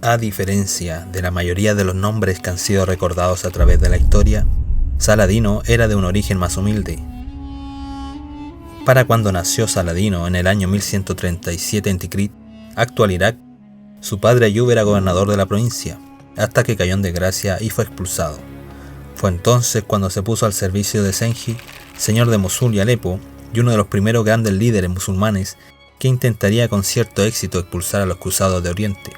A diferencia de la mayoría de los nombres que han sido recordados a través de la historia, Saladino era de un origen más humilde. Para cuando nació Saladino en el año 1137 en Tikrit, actual Irak, su padre Ayub era gobernador de la provincia, hasta que cayó en desgracia y fue expulsado. Fue entonces cuando se puso al servicio de Zengi, señor de Mosul y Alepo, y uno de los primeros grandes líderes musulmanes que intentaría con cierto éxito expulsar a los cruzados de Oriente.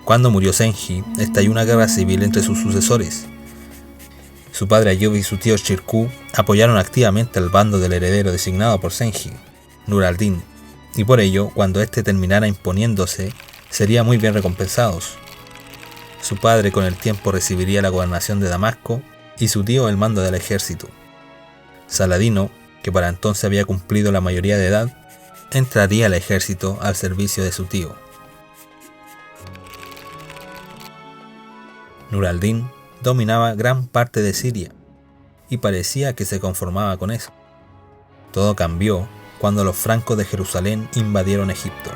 Cuando murió Zengi, estalló una guerra civil entre sus sucesores. Su padre Ayub y su tío Shirkuh apoyaron activamente al bando del heredero designado por Zengi, Nur al-Din, y por ello, cuando éste terminara imponiéndose, serían muy bien recompensados. Su padre con el tiempo recibiría la gobernación de Damasco y su tío el mando del ejército. Saladino, que para entonces había cumplido la mayoría de edad, entraría al ejército al servicio de su tío. Nur al-Din dominaba gran parte de Siria y parecía que se conformaba con eso. Todo cambió cuando los francos de Jerusalén invadieron Egipto.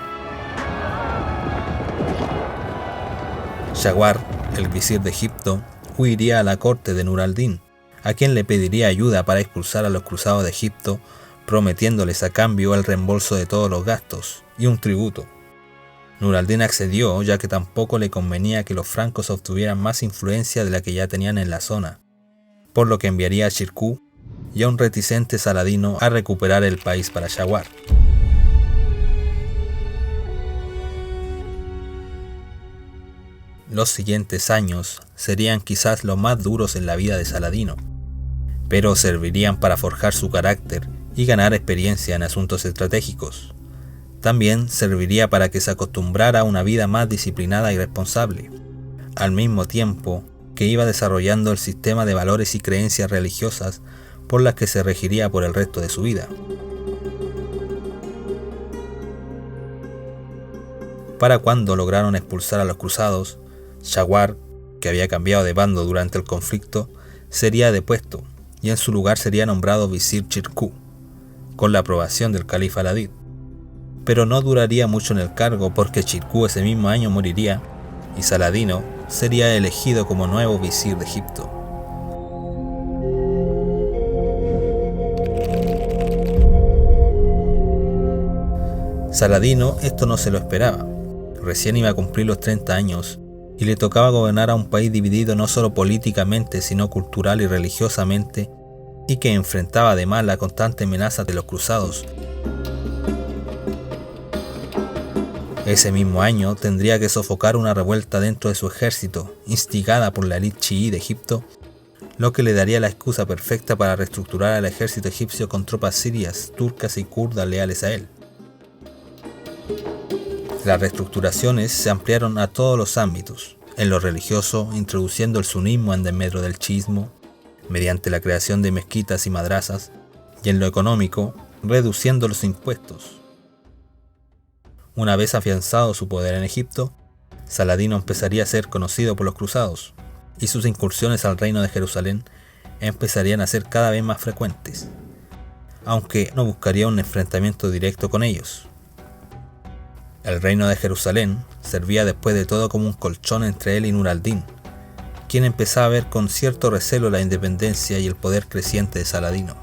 Shawar, el visir de Egipto, huiría a la corte de Nur al-Din, a quien le pediría ayuda para expulsar a los cruzados de Egipto, prometiéndoles a cambio el reembolso de todos los gastos y un tributo. Nur al-Din accedió, ya que tampoco le convenía que los francos obtuvieran más influencia de la que ya tenían en la zona, por lo que enviaría a Shirkuh y a un reticente Saladino a recuperar el país para Shawar. Los siguientes años serían quizás los más duros en la vida de Saladino, pero servirían para forjar su carácter y ganar experiencia en asuntos estratégicos. También serviría para que se acostumbrara a una vida más disciplinada y responsable, al mismo tiempo que iba desarrollando el sistema de valores y creencias religiosas por las que se regiría por el resto de su vida. Para cuando lograron expulsar a los cruzados, Shawar, que había cambiado de bando durante el conflicto, sería depuesto y en su lugar sería nombrado visir Shirkuh, con la aprobación del califa Al-Adid. Pero no duraría mucho en el cargo porque Shirkuh ese mismo año moriría y Saladino sería elegido como nuevo visir de Egipto. Saladino esto no se lo esperaba. Recién iba a cumplir los 30 años y le tocaba gobernar a un país dividido no solo políticamente sino cultural y religiosamente, y que enfrentaba además la constante amenaza de los cruzados. Ese mismo año tendría que sofocar una revuelta dentro de su ejército, instigada por la élite chií de Egipto, lo que le daría la excusa perfecta para reestructurar al ejército egipcio con tropas sirias, turcas y kurdas leales a él. Las reestructuraciones se ampliaron a todos los ámbitos, en lo religioso, introduciendo el sunismo en desmedro del chiismo, mediante la creación de mezquitas y madrazas, y en lo económico, reduciendo los impuestos. Una vez afianzado su poder en Egipto, Saladino empezaría a ser conocido por los cruzados, y sus incursiones al reino de Jerusalén empezarían a ser cada vez más frecuentes, aunque no buscaría un enfrentamiento directo con ellos. El reino de Jerusalén servía después de todo como un colchón entre él y Nur al-Din, quien empezaba a ver con cierto recelo la independencia y el poder creciente de Saladino.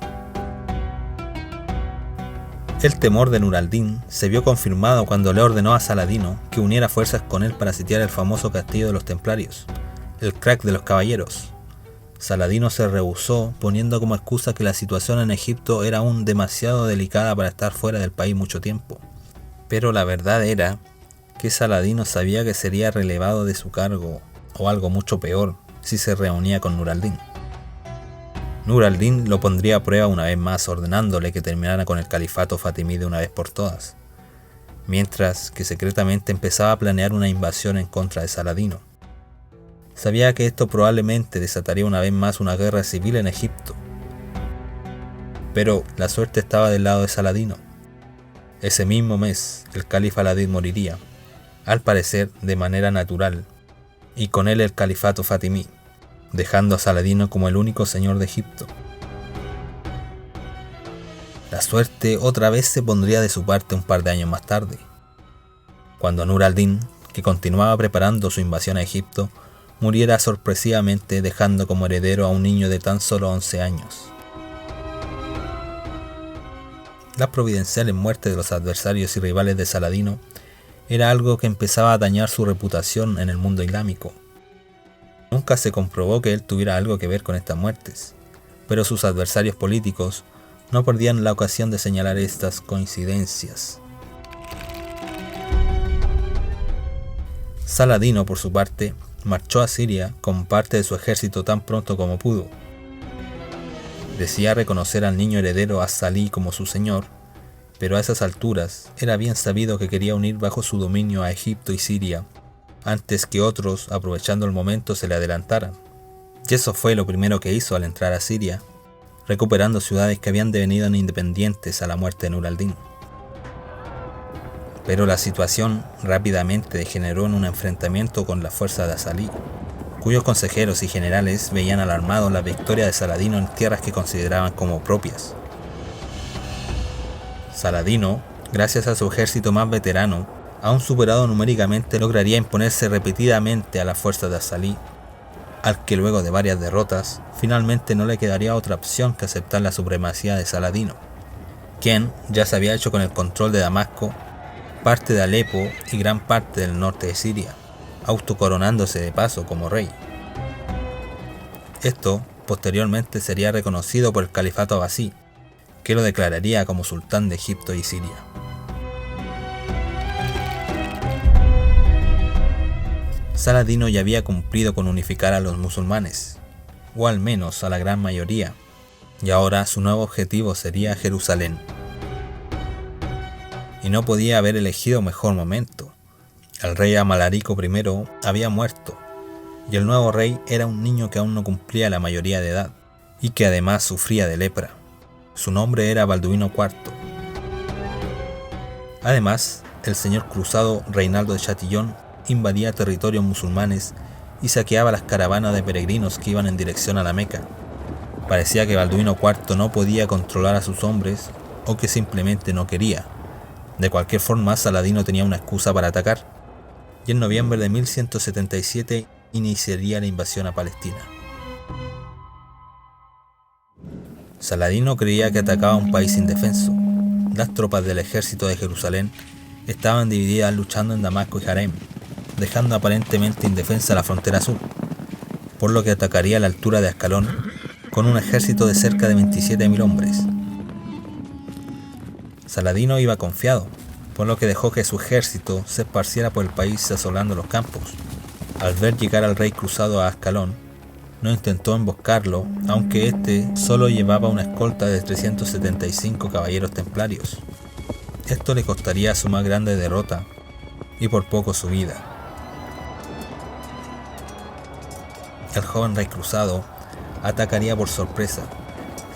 El temor de Nur al-Din se vio confirmado cuando le ordenó a Saladino que uniera fuerzas con él para sitiar el famoso castillo de los templarios, el Crac de los Caballeros. Saladino se rehusó, poniendo como excusa que la situación en Egipto era aún demasiado delicada para estar fuera del país mucho tiempo. Pero la verdad era que Saladino sabía que sería relevado de su cargo, o algo mucho peor, si se reunía con Nur al-Din. Nur al-Din lo pondría a prueba una vez más, ordenándole que terminara con el califato fatimí de una vez por todas, mientras que secretamente empezaba a planear una invasión en contra de Saladino. Sabía que esto probablemente desataría una vez más una guerra civil en Egipto, pero la suerte estaba del lado de Saladino. Ese mismo mes, el califa Al-Adid moriría, al parecer de manera natural, y con él el califato fatimí, dejando a Saladino como el único señor de Egipto. La suerte otra vez se pondría de su parte un par de años más tarde, cuando Nur al-Din, que continuaba preparando su invasión a Egipto, muriera sorpresivamente dejando como heredero a un niño de tan solo 11 años. Las providenciales muertes de los adversarios y rivales de Saladino era algo que empezaba a dañar su reputación en el mundo islámico. Nunca se comprobó que él tuviera algo que ver con estas muertes, pero sus adversarios políticos no perdían la ocasión de señalar estas coincidencias. Saladino, por su parte, marchó a Siria con parte de su ejército tan pronto como pudo. Decía reconocer al niño heredero As-Salih como su señor, pero a esas alturas era bien sabido que quería unir bajo su dominio a Egipto y Siria, antes que otros, aprovechando el momento, se le adelantaran. Y eso fue lo primero que hizo al entrar a Siria, recuperando ciudades que habían devenido independientes a la muerte de Nur al-Din. Pero la situación rápidamente degeneró en un enfrentamiento con la fuerza de As-Salih, cuyos consejeros y generales veían alarmados la victoria de Saladino en tierras que consideraban como propias. Saladino, gracias a su ejército más veterano, aún superado numéricamente, lograría imponerse repetidamente a la fuerza de As-Salih, al que luego de varias derrotas, finalmente no le quedaría otra opción que aceptar la supremacía de Saladino, quien ya se había hecho con el control de Damasco, parte de Alepo y gran parte del norte de Siria, autocoronándose de paso como rey. Esto posteriormente sería reconocido por el califato abasí, que lo declararía como sultán de Egipto y Siria. Saladino ya había cumplido con unificar a los musulmanes, o al menos a la gran mayoría, y ahora su nuevo objetivo sería Jerusalén. Y no podía haber elegido mejor momento. El rey Amalarico I había muerto, y el nuevo rey era un niño que aún no cumplía la mayoría de edad, y que además sufría de lepra. Su nombre era Balduino IV. Además, el señor cruzado Reinaldo de Chatillon invadía territorios musulmanes y saqueaba las caravanas de peregrinos que iban en dirección a la Meca. Parecía que Balduino IV no podía controlar a sus hombres, o que simplemente no quería. De cualquier forma, Saladino tenía una excusa para atacar, y en noviembre de 1177 iniciaría la invasión a Palestina. Saladino creía que atacaba a un país indefenso. Las tropas del ejército de Jerusalén estaban divididas luchando en Damasco y Harem, dejando aparentemente indefensa la frontera sur, por lo que atacaría a la altura de Ascalón con un ejército de cerca de 27.000 hombres. Saladino iba confiado, por lo que dejó que su ejército se esparciera por el país asolando los campos. Al ver llegar al rey cruzado a Ascalón, no intentó emboscarlo, aunque este solo llevaba una escolta de 375 caballeros templarios. Esto le costaría su más grande derrota, y por poco su vida. El joven rey cruzado atacaría por sorpresa,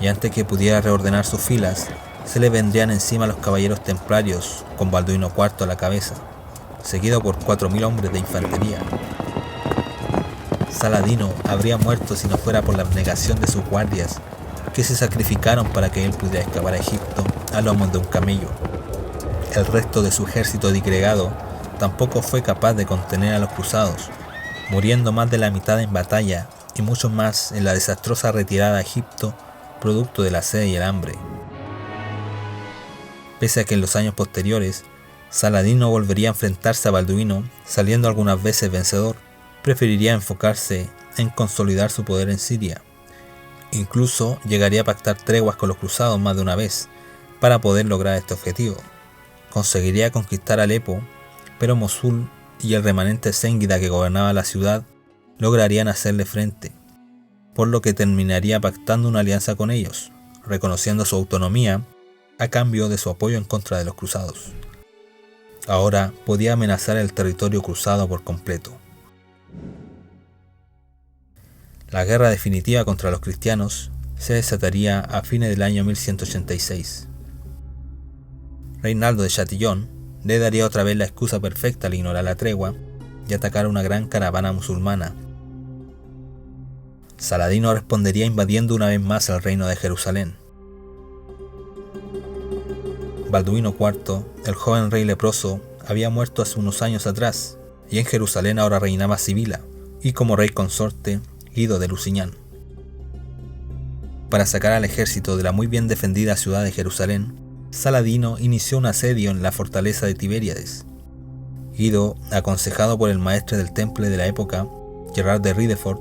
y antes que pudiera reordenar sus filas, se le vendrían encima los caballeros templarios con Balduino IV a la cabeza, seguido por 4.000 hombres de infantería. Saladino habría muerto si no fuera por la abnegación de sus guardias, que se sacrificaron para que él pudiera escapar a Egipto a lomos de un camello. El resto de su ejército disgregado tampoco fue capaz de contener a los cruzados, muriendo más de la mitad en batalla y muchos más en la desastrosa retirada a Egipto, producto de la sed y el hambre. Pese a que en los años posteriores, Saladino volvería a enfrentarse a Balduino, saliendo algunas veces vencedor, preferiría enfocarse en consolidar su poder en Siria. Incluso llegaría a pactar treguas con los cruzados más de una vez, para poder lograr este objetivo. Conseguiría conquistar Alepo, pero Mosul y el remanente zéngida que gobernaba la ciudad lograrían hacerle frente, por lo que terminaría pactando una alianza con ellos, reconociendo su autonomía a cambio de su apoyo en contra de los cruzados. Ahora podía amenazar el territorio cruzado por completo. La guerra definitiva contra los cristianos se desataría a fines del año 1186. Reinaldo de Chatillon le daría otra vez la excusa perfecta al ignorar la tregua y atacar una gran caravana musulmana. Saladino respondería invadiendo una vez más el reino de Jerusalén. Balduino IV, el joven rey leproso, había muerto hace unos años atrás, y en Jerusalén ahora reinaba Sibila, y como rey consorte, Guido de Lusignan. Para sacar al ejército de la muy bien defendida ciudad de Jerusalén, Saladino inició un asedio en la fortaleza de Tiberíades. Guido, aconsejado por el maestre del temple de la época, Gerard de Ridefort,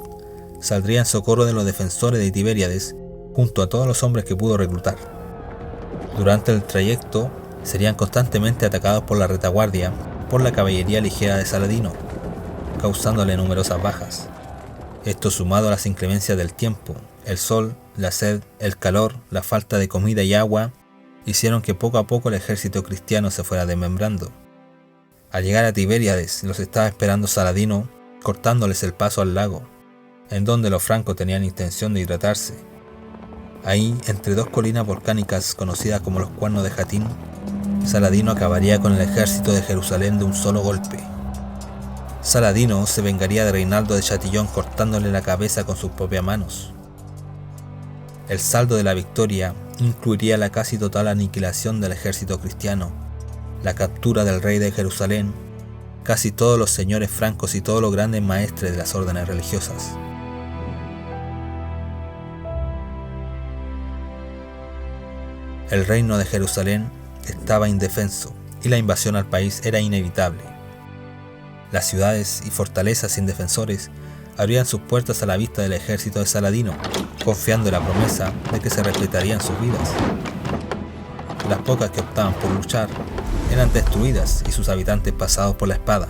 saldría en socorro de los defensores de Tiberíades junto a todos los hombres que pudo reclutar. Durante el trayecto serían constantemente atacados por la retaguardia por la caballería ligera de Saladino, causándole numerosas bajas. Esto, sumado a las inclemencias del tiempo, el sol, la sed, el calor, la falta de comida y agua, hicieron que poco a poco el ejército cristiano se fuera desmembrando. Al llegar a Tiberíades, los estaba esperando Saladino, cortándoles el paso al lago, en donde los francos tenían intención de hidratarse. Ahí, entre dos colinas volcánicas conocidas como los Cuernos de Jatín, Saladino acabaría con el ejército de Jerusalén de un solo golpe. Saladino se vengaría de Reinaldo de Chatillon cortándole la cabeza con sus propias manos. El saldo de la victoria incluiría la casi total aniquilación del ejército cristiano, la captura del rey de Jerusalén, casi todos los señores francos y todos los grandes maestres de las órdenes religiosas. El reino de Jerusalén estaba indefenso y la invasión al país era inevitable. Las ciudades y fortalezas sin defensores abrían sus puertas a la vista del ejército de Saladino, confiando en la promesa de que se respetarían sus vidas. Las pocas que optaban por luchar eran destruidas y sus habitantes pasados por la espada.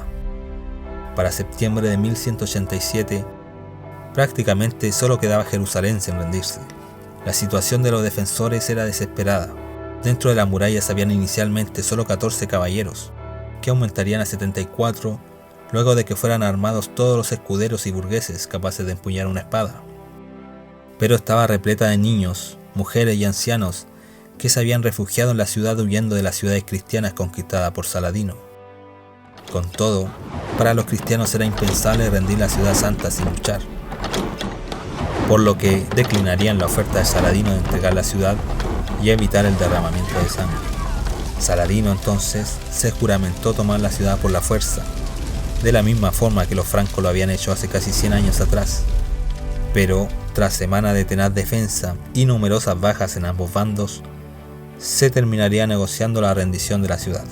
Para septiembre de 1187, prácticamente solo quedaba Jerusalén sin rendirse. La situación de los defensores era desesperada. Dentro de las murallas habían inicialmente solo 14 caballeros, que aumentarían a 74 luego de que fueran armados todos los escuderos y burgueses capaces de empuñar una espada. Pero estaba repleta de niños, mujeres y ancianos que se habían refugiado en la ciudad huyendo de las ciudades cristianas conquistadas por Saladino. Con todo, para los cristianos era impensable rendir la ciudad santa sin luchar, por lo que declinarían la oferta de Saladino de entregar la ciudad y evitar el derramamiento de sangre. Saladino entonces se juramentó tomar la ciudad por la fuerza, de la misma forma que los francos lo habían hecho hace casi 100 años atrás. Pero, tras semanas de tenaz defensa y numerosas bajas en ambos bandos, se terminaría negociando la rendición de la ciudad.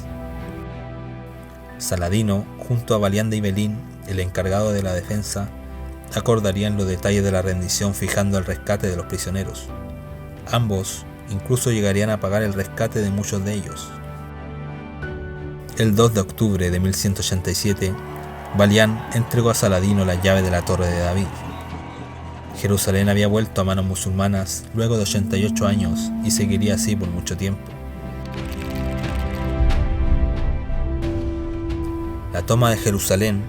Saladino, junto a Balián de Ibelín, el encargado de la defensa, acordarían los detalles de la rendición fijando el rescate de los prisioneros. Ambos incluso llegarían a pagar el rescate de muchos de ellos. El 2 de octubre de 1187, Balián entregó a Saladino las llaves de la Torre de David. Jerusalén había vuelto a manos musulmanas luego de 88 años y seguiría así por mucho tiempo. La toma de Jerusalén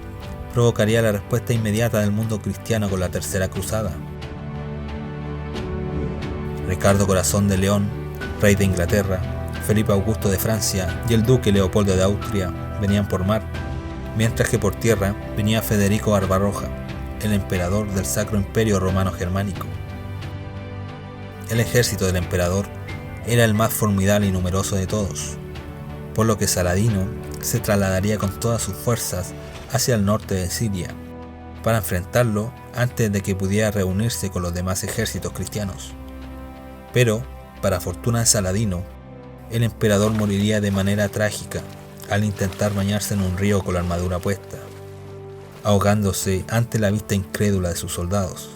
provocaría la respuesta inmediata del mundo cristiano con la Tercera Cruzada. Ricardo Corazón de León, rey de Inglaterra, Felipe Augusto de Francia y el duque Leopoldo de Austria venían por mar, mientras que por tierra venía Federico Barbarroja, el emperador del Sacro Imperio Romano Germánico. El ejército del emperador era el más formidable y numeroso de todos, por lo que Saladino se trasladaría con todas sus fuerzas hacia el norte de Siria, para enfrentarlo antes de que pudiera reunirse con los demás ejércitos cristianos. Pero, para fortuna de Saladino, el emperador moriría de manera trágica al intentar bañarse en un río con la armadura puesta, ahogándose ante la vista incrédula de sus soldados.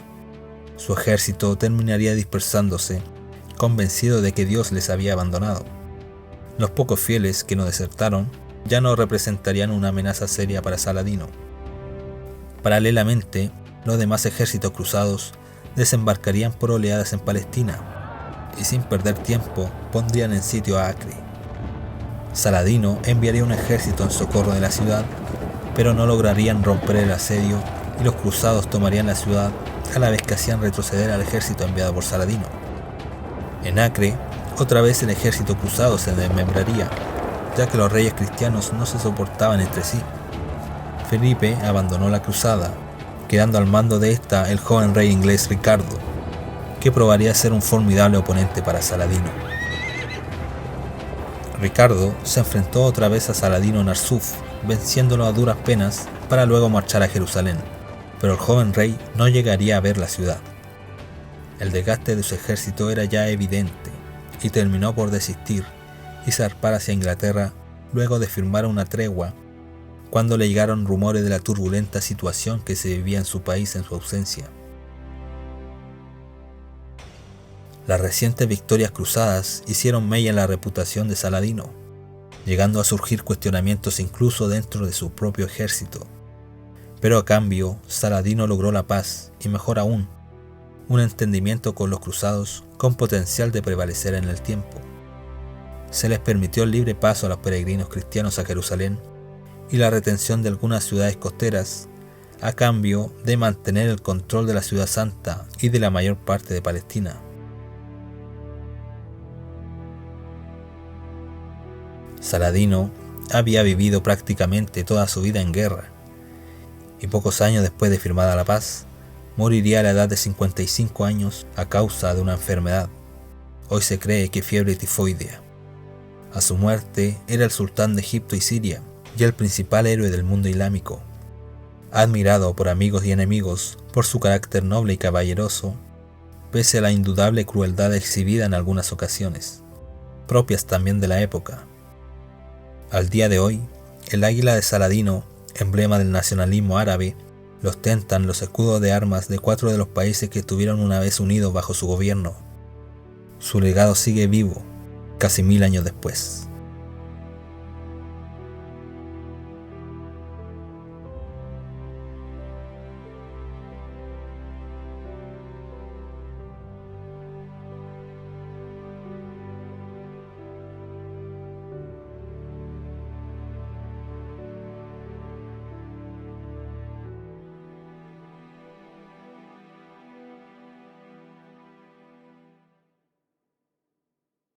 Su ejército terminaría dispersándose, convencido de que Dios les había abandonado. Los pocos fieles que no desertaron ya no representarían una amenaza seria para Saladino. Paralelamente, los demás ejércitos cruzados desembarcarían por oleadas en Palestina y sin perder tiempo pondrían en sitio a Acre. Saladino enviaría un ejército en socorro de la ciudad, pero no lograrían romper el asedio y los cruzados tomarían la ciudad a la vez que hacían retroceder al ejército enviado por Saladino. En Acre, otra vez el ejército cruzado se desmembraría, ya que los reyes cristianos no se soportaban entre sí. Felipe abandonó la cruzada, quedando al mando de esta el joven rey inglés Ricardo, que probaría ser un formidable oponente para Saladino. Ricardo se enfrentó otra vez a Saladino en Arsuf, venciéndolo a duras penas para luego marchar a Jerusalén, pero el joven rey no llegaría a ver la ciudad. El desgaste de su ejército era ya evidente y terminó por desistir y zarpar hacia Inglaterra luego de firmar una tregua cuando le llegaron rumores de la turbulenta situación que se vivía en su país en su ausencia. Las recientes victorias cruzadas hicieron mella en la reputación de Saladino, llegando a surgir cuestionamientos incluso dentro de su propio ejército. Pero a cambio, Saladino logró la paz y, mejor aún, un entendimiento con los cruzados con potencial de prevalecer en el tiempo. Se les permitió el libre paso a los peregrinos cristianos a Jerusalén y la retención de algunas ciudades costeras, a cambio de mantener el control de la Ciudad Santa y de la mayor parte de Palestina. Saladino había vivido prácticamente toda su vida en guerra, y pocos años después de firmada la paz, moriría a la edad de 55 años a causa de una enfermedad. Hoy se cree que fiebre tifoidea. A su muerte era el sultán de Egipto y Siria, y el principal héroe del mundo islámico. Admirado por amigos y enemigos por su carácter noble y caballeroso, pese a la indudable crueldad exhibida en algunas ocasiones, propias también de la época. Al día de hoy, el águila de Saladino, emblema del nacionalismo árabe, lo ostentan los escudos de armas de 4 de los países que estuvieron una vez unidos bajo su gobierno. Su legado sigue vivo, casi 1000 años después.